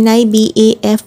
NIBAF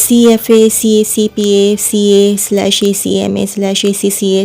CFA CACPA CA/ACMA /ACCA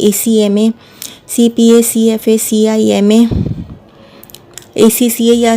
CA/ACMA CPA CFA CIMA ACCA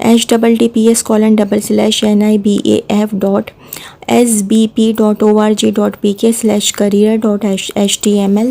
https://nibaf.sbp.org.pk/career.html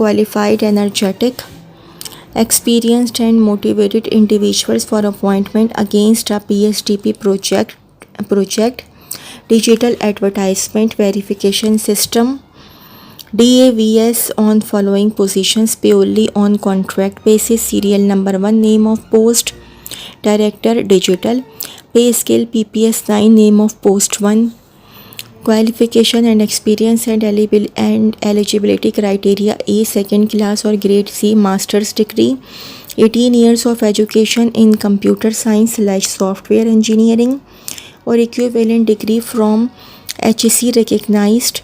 qualified, energetic, experienced and motivated individuals for appointment against a PSDP project, digital advertisement verification system, DAVS on following positions purely on contract basis. Serial number 1, name of post, Director Digital. Pay scale PPS 9, name of post 1. Qualification and experience and eligibility criteria: A, second class or grade C master's degree, 18 years of education in computer science/software engineering or equivalent degree from HEC recognized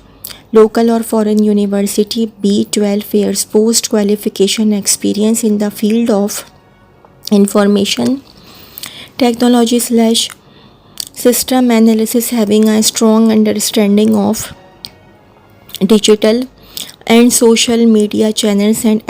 local or foreign university. B, 12 years post qualification experience in the field of information technology/system analysis, having a strong understanding of digital and social media channels and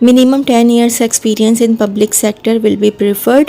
minimum 10 years experience in public sector will be preferred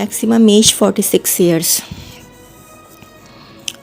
maximum age 46 years۔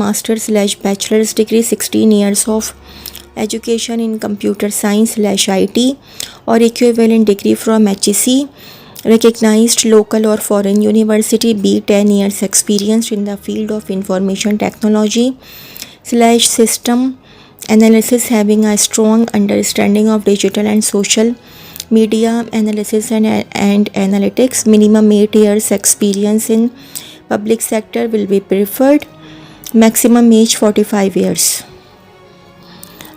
master's/bachelor's degree, 16 years of education in computer science/IT or equivalent degree from HEC recognized local or foreign university. B, 10 years experience in the field of information technology/system analysis, having a strong understanding of digital and social media analysis and analytics. Minimum 8 years experience in public sector will be preferred, maximum age 45 years۔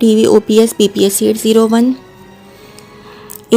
DVOPS PPS 801۔ A,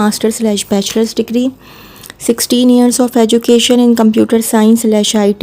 master's/bachelor's degree, 16 years of education in computer science/IT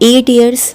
8 years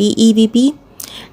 DEVP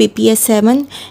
PPS 7،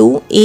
2۔ A,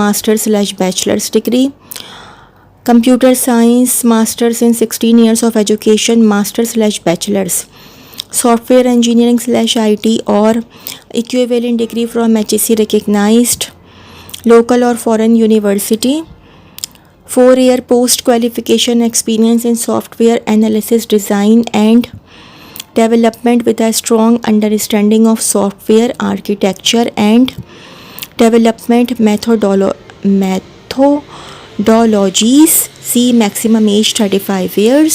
master's/bachelor's degree, computer science masters in 16 years of education, master's/bachelor's, software engineering/IT or equivalent degree from HEC recognized local or foreign university. 4-year post qualification experience in software analysis, design and development with a strong understanding of software architecture and development methodologies. C, maximum age 35 years۔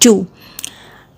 2۔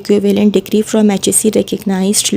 equivalent degree from HEC recognized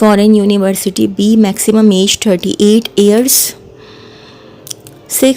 foreign university. B, maximum age 38 years۔ 6,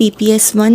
PPS 1،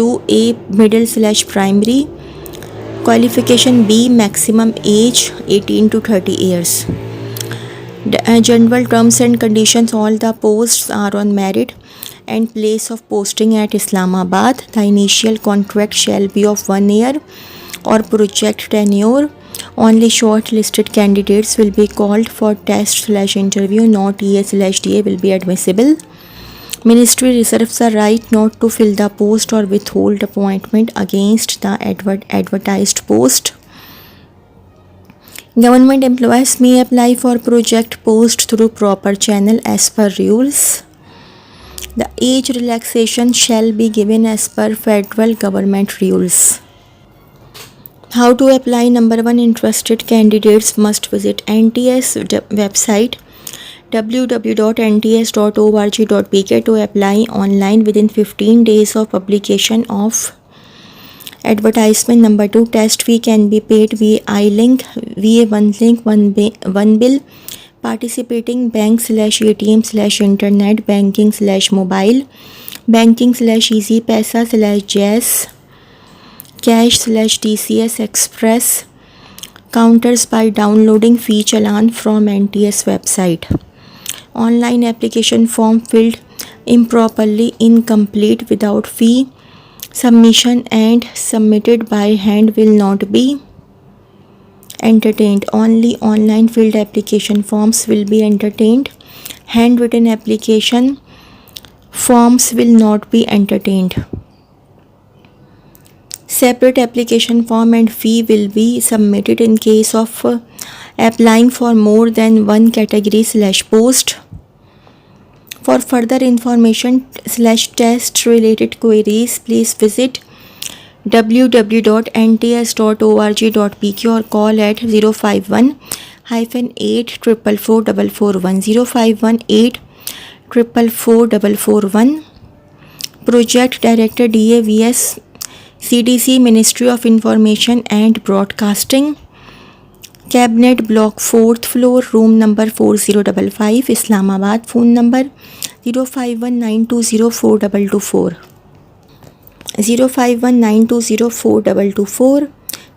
2۔ A, middle/primary، qualification B, maximum age 18 to 30 years۔ General terms and conditions: all the posts are on merit and place of posting at Islamabad. The initial contract shall be of 1 year or project tenure Only shortlisted candidates will be called for test/interview. No TA/DA will be admissible. Ministry reserves the right not to fill the post or withhold appointment against the advertised post. Government employees may apply for project post through proper channel as per rules. The age relaxation shall be given as per federal government rules. How to apply? Number 1, interested candidates must visit NTS website www.nts.org.pk to apply online within 15 days of publication of advertisement. Number 2, test fee can be paid via iLink, one bill, participating bank/ATM/internet banking/mobile banking/easy paisa/jazz cash/TCS express counters by downloading fee challan from NTS website. Online application form filled improperly, incomplete, without fee submission and submitted by hand will not be entertained. Only online filled application forms will be entertained. Handwritten application forms will not be entertained. Separate application form and fee will be submitted in case of applying for more than one category/post. For further information/test related queries, please visit www.nts.org.pk or call at 051-8444441 051-8444441. Project Director DAVS CDC Ministry of Information and Broadcasting, Cabinet Block 4th floor, room number 4055, Islamabad. Phone number 05192042224 05192042224.